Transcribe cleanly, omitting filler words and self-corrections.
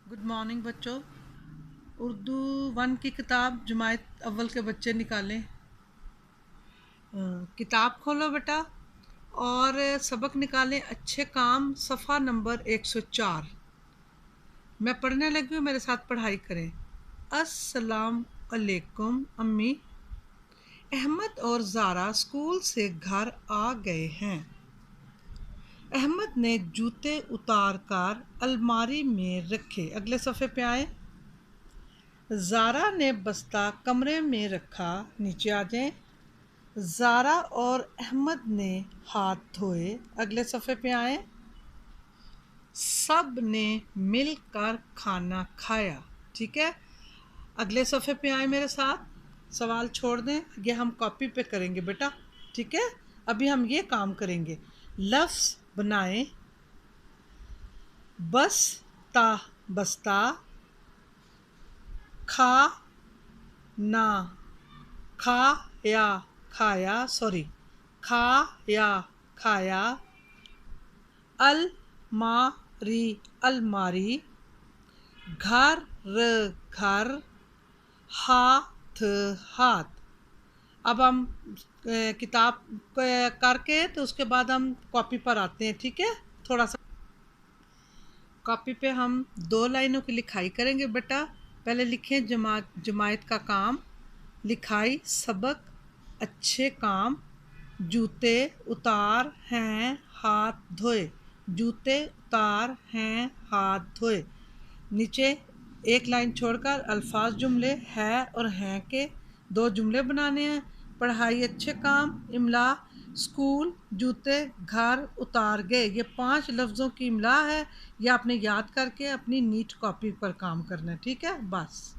Good morning बच्चों। Urdu one की किताब जमायत अव्वल के बच्चे निकालें। किताब खोलो बेटा और सबक निकालें। अच्छे काम सफ़ा नंबर 104। मैं पढ़ने लगी हूँ, मेरे साथ पढ़ाई करें। अस्सलाम अलैकुम अम्मी। अहमद और ज़ारा स्कूल से घर आ गए हैं। अहमद ने जूते उतार कर अलमारी में रखे। अगले सफ़े पे आए। ज़ारा ने बस्ता कमरे में रखा। नीचे आ जाएं। ज़ारा और अहमद ने हाथ धोए। अगले सफ़े पे आए। सब ने मिलकर खाना खाया। ठीक है, अगले सफ़े पे आए मेरे साथ। सवाल छोड़ दें, ये हम कॉपी पे करेंगे बेटा। ठीक है, अभी हम ये काम करेंगे। लफ्ज़ बनाएं। बस्ता बस्ता, खा ना खाया खाया, सॉरी, खाया खाया। अलमारी अलमारी, घर घर, हाथ हाथ। अब हम किताब करके तो उसके बाद हम कॉपी पर आते हैं। ठीक है, थोड़ा सा कॉपी पे हम 2 लाइनों की लिखाई करेंगे बेटा। पहले लिखें जमायत का काम, लिखाई सबक, अच्छे काम, जूते उतार हैं हाथ धोए। जूते उतार हैं हाथ धोए। नीचे एक लाइन छोड़कर अल्फाज जुमले है और हैं के 2 जुमले बनाने हैं। पढ़ाई, अच्छे काम, इमला, स्कूल, जूते, घर, उतार गए। ये 5 लफ्ज़ों की इमला है। ये आपने याद करके अपनी नीट कॉपी पर काम करना है। ठीक है, बस।